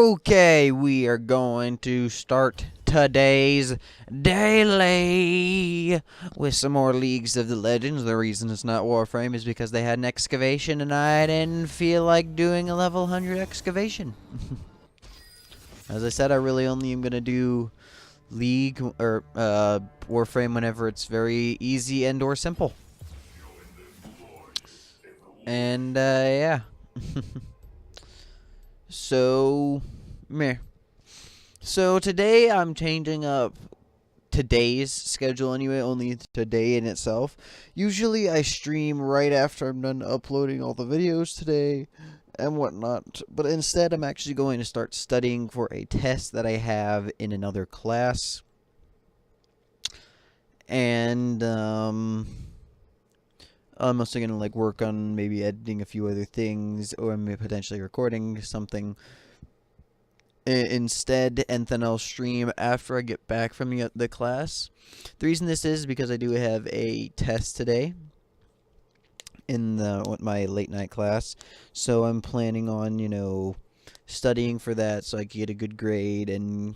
Okay, we are going to start today's daily with some more Leagues of the Legends. The reason it's not Warframe is because they had an excavation and I didn't feel like doing a level 100 excavation. As I said, I really only am going to do League or Warframe whenever it's very easy and or simple. And yeah. So, meh. So today I'm changing up today's schedule anyway, only today in itself. Usually I stream right after I'm done uploading all the videos today and whatnot, but instead I'm actually going to start studying for a test that I have in another class. And I'm also going to like work on maybe editing a few other things or maybe potentially recording something instead, and then I'll stream after I get back from the class. The reason this is because I do have a test today in my late night class, so I'm planning on, studying for that so I can get a good grade and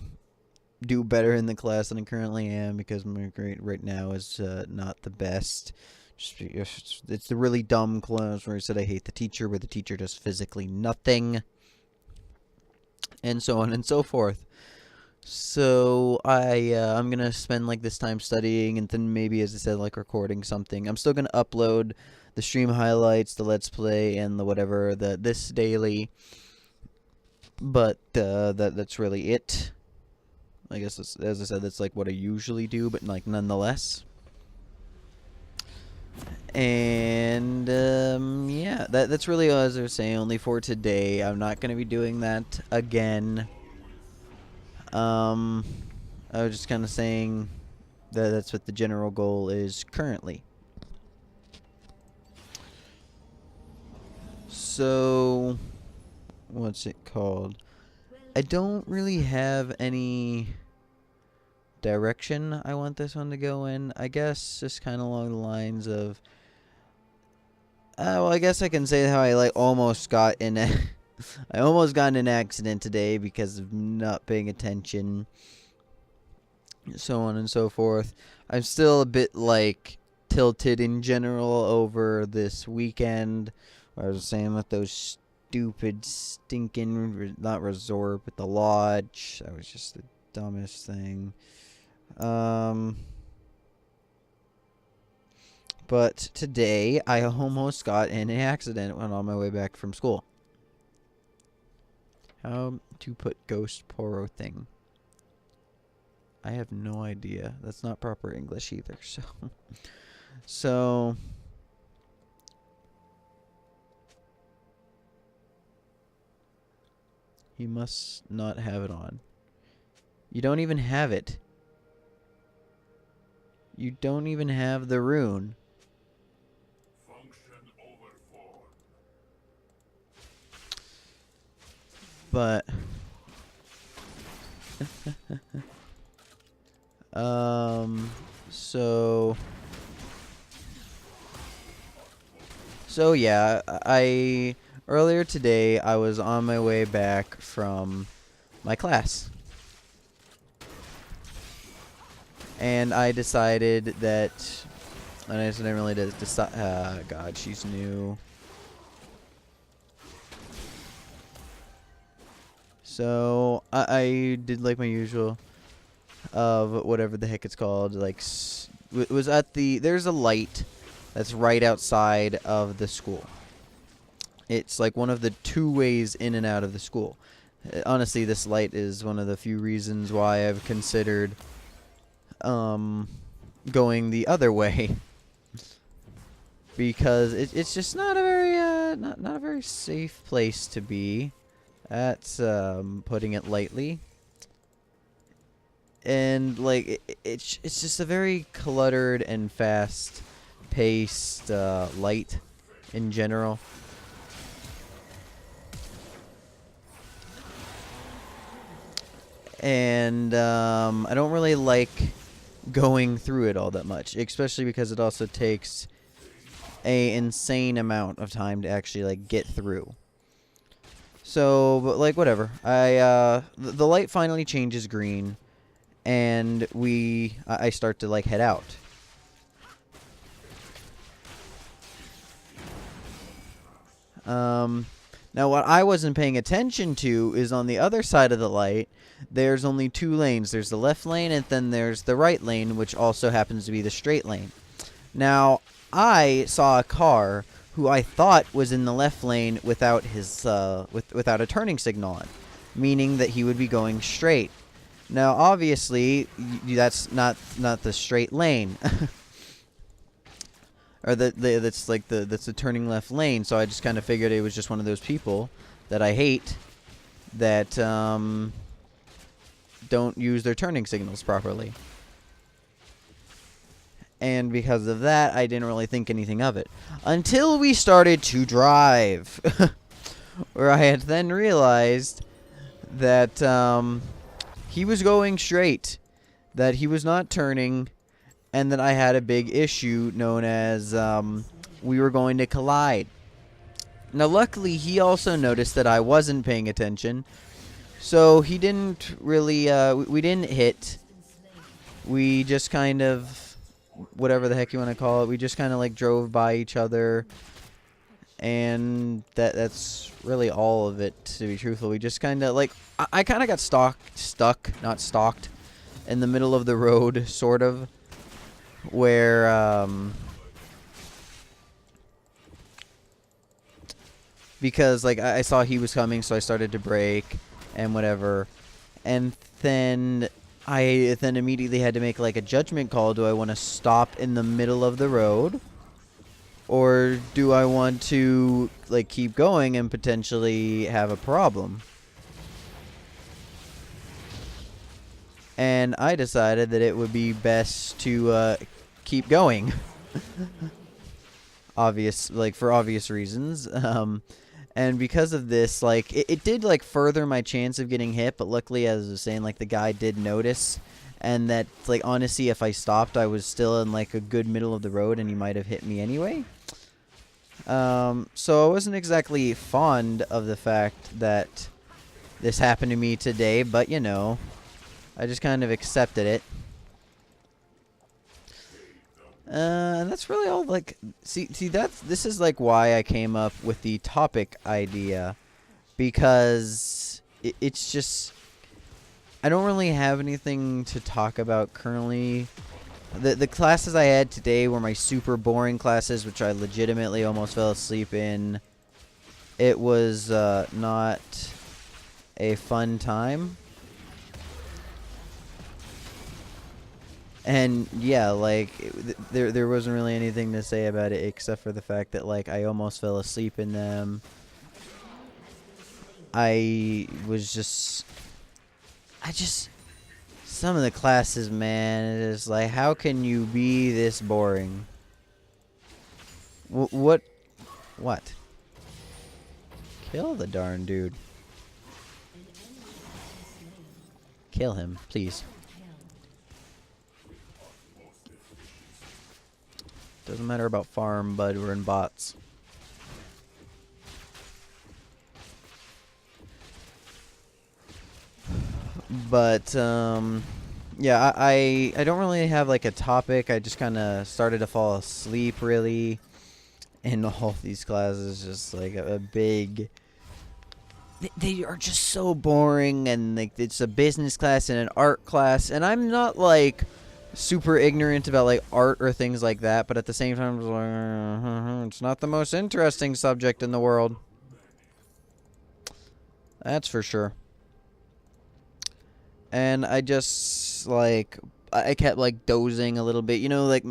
do better in the class than I currently am, because my grade right now is not the best. It's the really dumb class where I said I hate the teacher, where the teacher does physically nothing, and so on and so forth. So I'm gonna spend like this time studying, and then maybe, as I said, like recording something. I'm still gonna upload the stream highlights, the let's play, and the whatever this daily. But that's really it. I guess as I said, that's like what I usually do, but like nonetheless. And yeah, that's really all, as I was saying, only for today. I'm not gonna be doing that again. I was just kind of saying that that's what the general goal is currently. So, what's it called? I don't really have any direction I want this one to go in. I guess just kind of along the lines of, well, I guess I can say how I like almost got in I almost got in an accident today because of not paying attention, so on and so forth. I'm still a bit like tilted in general over this weekend. I was saying with those stupid stinking, not resort, but the lodge. That was just the dumbest thing. But today I almost got in an accident when on my way back from school. How to put ghost poro thing? I have no idea. That's not proper English either. So you must not have it on. You don't even have it. You don't even have the rune. But so yeah, I earlier today I was on my way back from my class, and I decided that, and I just didn't really decide. God, she's new. So I did like my usual of whatever the heck it's called. Like, was at there's a light that's right outside of the school. It's like one of the two ways in and out of the school. Honestly, this light is one of the few reasons why I've considered going the other way, because it's just not a very not a very safe place to be. That's putting it lightly. And like it's just a very cluttered and fast-paced light in general. And I don't really like going through it all that much, especially because it also takes a insane amount of time to actually like get through. So, but like whatever. The light finally changes green, and I start to like head out. Now what I wasn't paying attention to is on the other side of the light, there's only two lanes. There's the left lane, and then there's the right lane, which also happens to be the straight lane. Now, I saw a car who I thought was in the left lane without his without a turning signal on, meaning that he would be going straight. Now, obviously, that's not the straight lane. Or that's the turning left lane. So I just kind of figured it was just one of those people that I hate that don't use their turning signals properly. And because of that, I didn't really think anything of it until we started to drive, where I had then realized that he was going straight, that he was not turning, and that I had a big issue known as we were going to collide. Now, luckily, he also noticed that I wasn't paying attention, so he didn't really, we didn't hit. We just kind of, whatever the heck you want to call it, we just kind of like drove by each other, and that's really all of it, to be truthful. We just kind of, like, I kind of got stuck, not stalked, in the middle of the road, sort of. Where, because, like, I saw he was coming, so I started to brake and whatever. And then I immediately had to make, like, a judgment call. Do I want to stop in the middle of the road? Or do I want to, like, keep going and potentially have a problem? And I decided that it would be best to keep going. For obvious reasons. And because of this, like, it did, like, further my chance of getting hit, but luckily, as I was saying, like, the guy did notice, and that, like, honestly, if I stopped, I was still in, like, a good middle of the road, and he might have hit me anyway. So I wasn't exactly fond of the fact that this happened to me today, but, you know, I just kind of accepted it. And that's really all, like, see, this is, like, why I came up with the topic idea, because it's just, I don't really have anything to talk about currently. The classes I had today were my super boring classes, which I legitimately almost fell asleep in. It was, not a fun time. And yeah, like, there wasn't really anything to say about it except for the fact that, like, I almost fell asleep in them. Some of the classes, man, it is like, how can you be this boring? What? Kill the darn dude. Kill him, please. Doesn't matter about farm, bud. We're in bots. But, yeah, I don't really have, like, a topic. I just kind of started to fall asleep, really. And all these classes, just, like, a big... They are just so boring, and, like, it's a business class and an art class. And I'm not, like, super ignorant about, like, art or things like that, but at the same time, it's not the most interesting subject in the world. That's for sure. And I just, like, I kept, like, dozing a little bit. You know, like,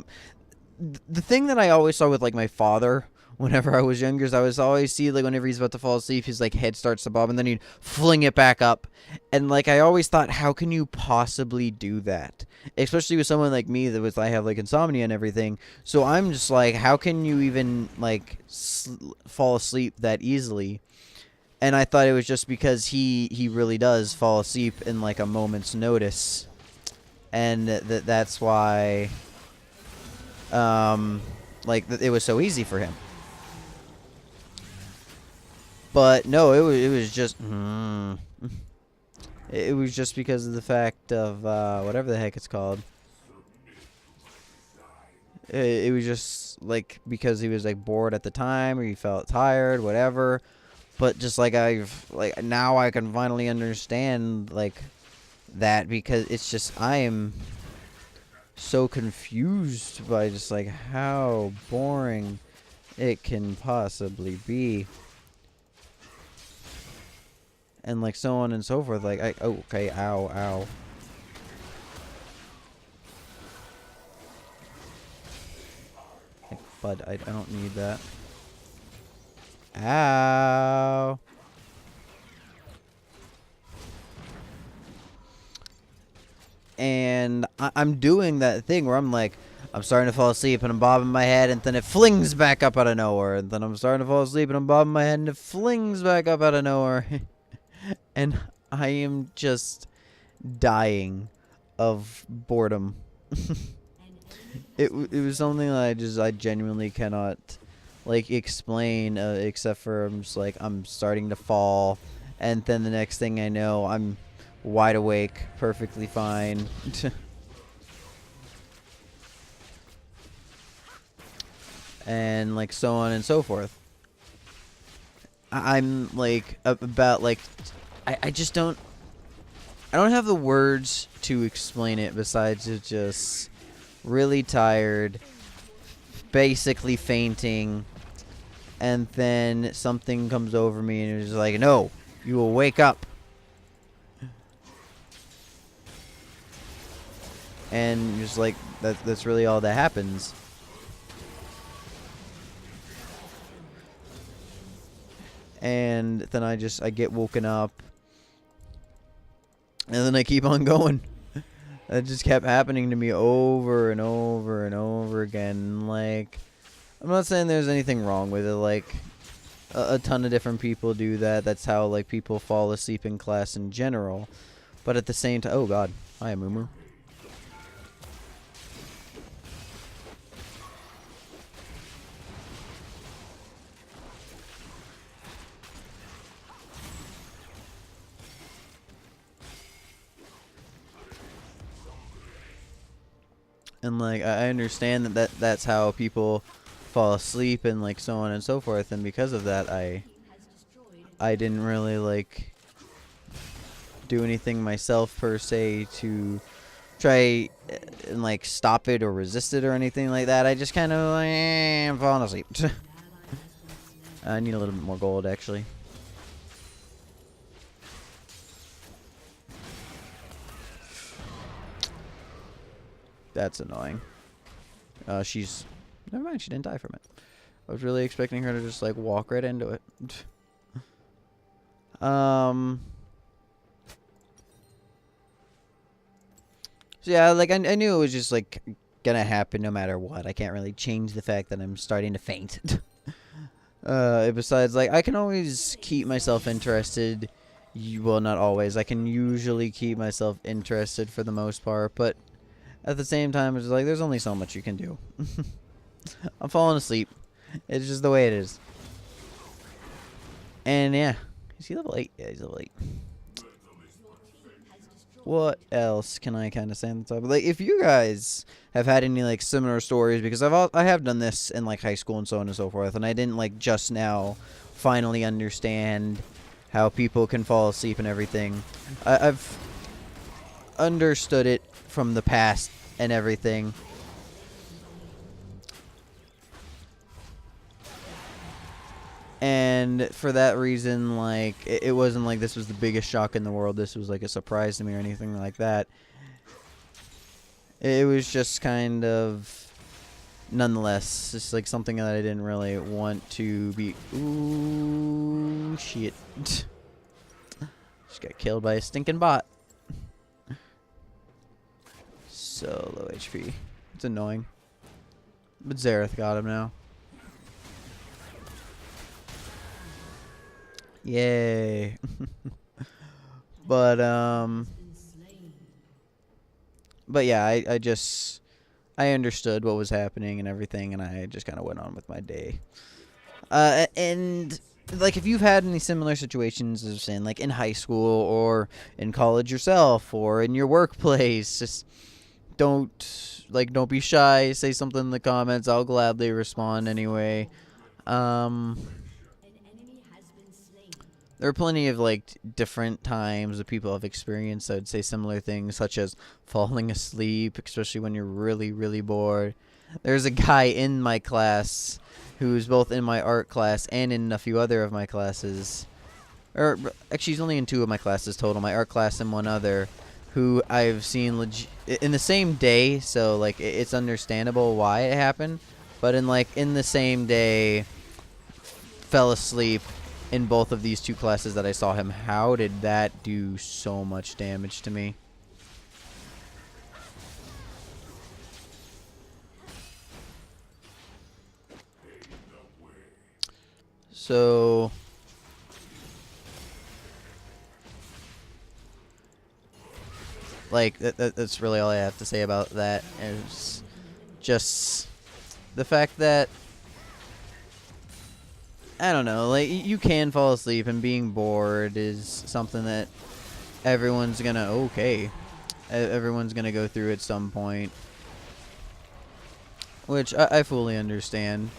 the thing that I always saw with, like, my father whenever I was younger is I was always see, like, whenever he's about to fall asleep, his, like, head starts to bob, and then he'd fling it back up. And, like, I always thought, how can you possibly do that? Especially with someone like me I have, like, insomnia and everything. So I'm just like, how can you even, like, fall asleep that easily? And I thought it was just because he really does fall asleep in, like, a moment's notice. And that's why, it was so easy for him. But no, it was just it was just because of the fact of whatever the heck it's called. It was just like because he was like bored at the time or he felt tired, whatever. But just like now I can finally understand like that because it's just I am so confused by just like how boring it can possibly be. And like so on and so forth. Like oh, okay, ow. Like, bud, I don't need that. Ow. And I'm doing that thing where I'm like, I'm starting to fall asleep and I'm bobbing my head and then it flings back up out of nowhere. And then I'm starting to fall asleep and I'm bobbing my head and it flings back up out of nowhere. And I am just dying of boredom. It was something that I genuinely cannot like explain except for I'm just like I'm starting to fall and then the next thing I know I'm wide awake, perfectly fine. And like so on and so forth. I'm like about like I just don't have the words to explain it besides it's just really tired, basically fainting, and then something comes over me and it's like, no, you will wake up. And just like that's really all that happens. And then I get woken up. And then I keep on going. That just kept happening to me over and over and over again. Like, I'm not saying there's anything wrong with it. Like, a ton of different people do that. That's how, like, people fall asleep in class in general. But at the same time... Oh, God. Hi, Moo. And like I understand that's how people fall asleep and like so on and so forth, and because of that I didn't really like do anything myself per se to try and like stop it or resist it or anything like that. I just kind of like I'm falling asleep. I need a little bit more gold actually. That's annoying. She's... Never mind, she didn't die from it. I was really expecting her to just, like, walk right into it. So, yeah, like, I knew it was just, like, gonna happen no matter what. I can't really change the fact that I'm starting to faint. Besides, like, I can always keep myself interested. Well, not always. I can usually keep myself interested for the most part, but... At the same time, it's like, there's only so much you can do. I'm falling asleep. It's just the way it is. And yeah. Is he level 8? Yeah, he's level 8. What else can I kind of say on the top? Like, if you guys have had any, like, similar stories, because I have done this in, like, high school and so on and so forth, and I didn't, like, just now finally understand how people can fall asleep and everything. I've understood it from the past and everything. And for that reason, like, it wasn't like this was the biggest shock in the world. This was like a surprise to me or anything like that. It was just kind of, nonetheless, just like something that I didn't really want to be. Ooh, shit. Just got killed by a stinking bot. So low HP. It's annoying. But Xerath got him now. Yay. But yeah, I understood what was happening and everything, and I just kind of went on with my day. And like if you've had any similar situations as in like in high school or in college yourself or in your workplace, just don't be shy. Say something in the comments. I'll gladly respond anyway. Um, there are plenty of like different times that people have experienced. I'd say similar things, such as falling asleep, especially when you're really, really bored. There's a guy in my class who's both in my art class and in a few other of my classes. Or actually, he's only in 2 of my classes total, my art class and one other, who I've seen in the same day, so like it's understandable why it happened, but in the same day fell asleep in both of these 2 classes that I saw him. How did that do so much damage to me? So like that's really all I have to say about that. Is just the fact that I don't know, like you can fall asleep, and being bored is something that everyone's gonna everyone's gonna go through at some point, which I fully understand.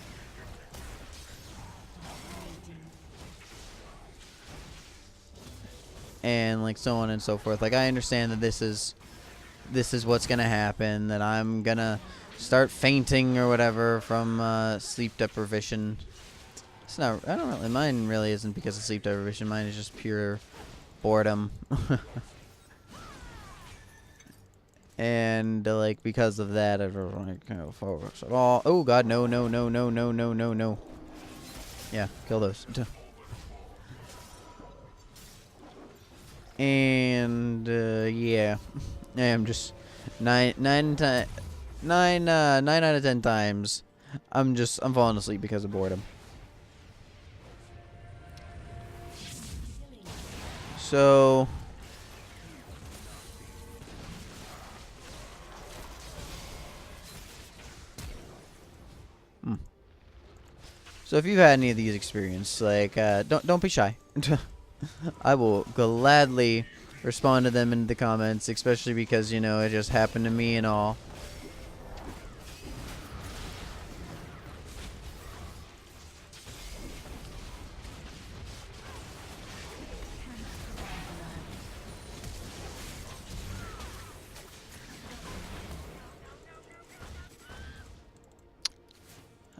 And like so on and so forth. Like I understand that this is what's gonna happen, that I'm gonna start fainting or whatever from sleep deprivation. It's not. I don't really. Mine really isn't because of sleep deprivation. Mine is just pure boredom. And like because of that, I don't like focus at all. Oh God, no, no, no, no, no, no, no, no. Yeah, kill those. And yeah, I am just 9 out of 10 times. I'm falling asleep because of boredom. So so if you've had any of these experiences, like don't be shy. I will gladly respond to them in the comments, especially because you know it just happened to me and all.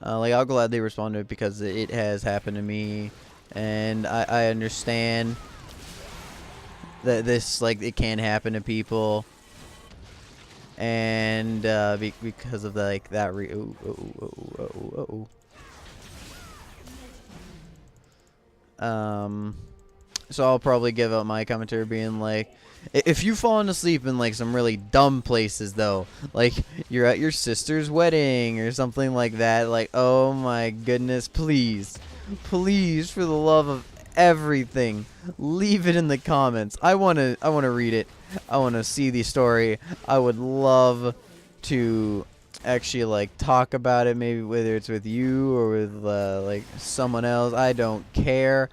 Like I'll gladly respond to it because it has happened to me, and I understand that this like it can happen to people, and because of the, like that so I'll probably give out my commentary being like, if you've fallen asleep in like some really dumb places though, like you're at your sister's wedding or something like that, like oh my goodness, please for the love of everything, leave it in the comments. I want to read it. I want to see the story. I would love to actually like talk about it, maybe whether it's with you or with like someone else. I don't care.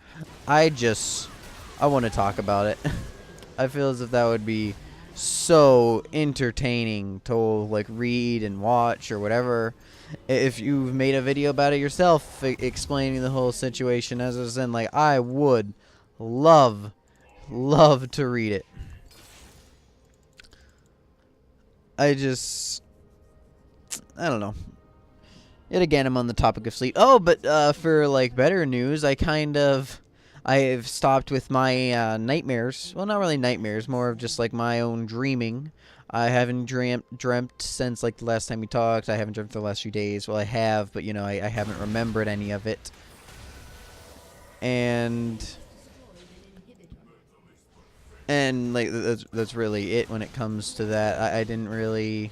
I want to talk about it. I feel as if that would be so entertaining to like read and watch or whatever. If you've made a video about it yourself, explaining the whole situation, as I was saying, like I would love to read it. I don't know. Yet again, I'm on the topic of sleep. Oh, but for like better news, I've stopped with my nightmares. Well, not really nightmares, more of just like my own dreaming. I haven't dreamt since like the last time we talked. I haven't dreamt the last few days. Well, I have, but you know, I haven't remembered any of it. And like that's really it when it comes to that. I don't really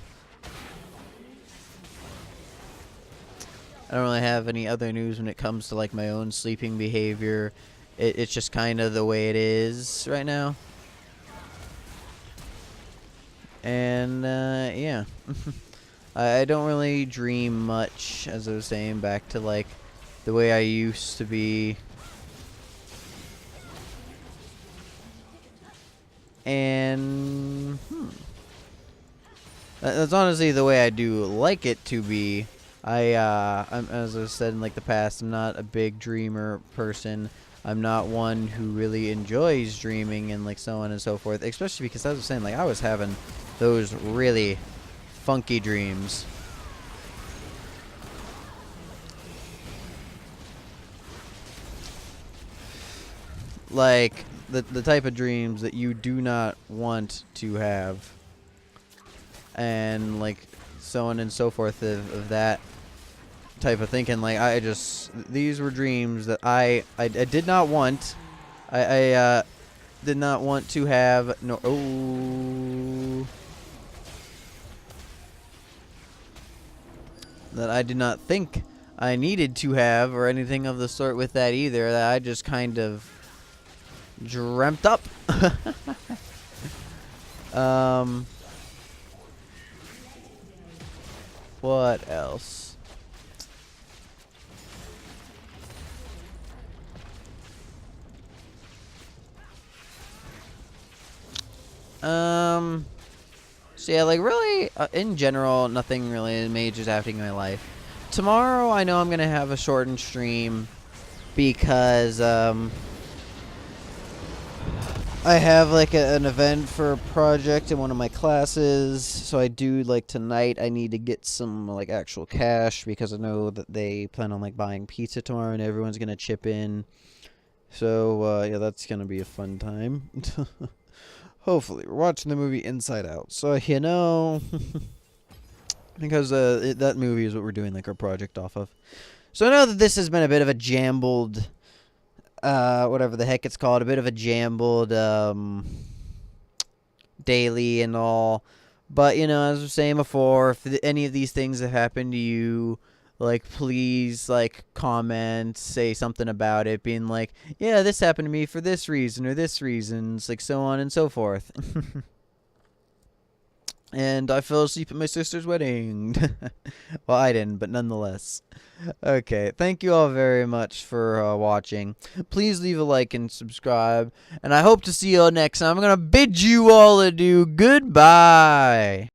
have any other news when it comes to like my own sleeping behavior. It's just kind of the way it is right now. And yeah. I don't really dream much, as I was saying, back to like the way I used to be. And that's honestly the way I do like it to be. As I've said in like the past, I'm not a big dreamer person. I'm not one who really enjoys dreaming and like so on and so forth. Especially because, as I was saying, like I was having those really funky dreams. Like the type of dreams that you do not want to have, and like so on and so forth of that type of thinking. Like these were dreams that I did not want. I did not want to have. No. Oh. That I did not think I needed to have or anything of the sort with that either. That I just kind of dreamt up. What else? So yeah, like really, in general, nothing really major is happening in my life. Tomorrow, I know I'm gonna have a shortened stream because I have like an event for a project in one of my classes. So I do like tonight. I need to get some like actual cash because I know that they plan on like buying pizza tomorrow and everyone's gonna chip in. So yeah, that's gonna be a fun time. Hopefully, we're watching the movie Inside Out. So you know, because that movie is what we're doing like our project off of. So I know that this has been a bit of a jambled. Whatever the heck it's called, a bit of a jambled daily and all. But, you know, as I was saying before, if any of these things have happened to you, like, please, like, comment, say something about it, being like, yeah, this happened to me for this reason or this reasons, like, so on and so forth. And I fell asleep at my sister's wedding. Well, I didn't, but nonetheless. Okay, thank you all very much for watching. Please leave a like and subscribe. And I hope to see you all next time. I'm going to bid you all adieu. Goodbye.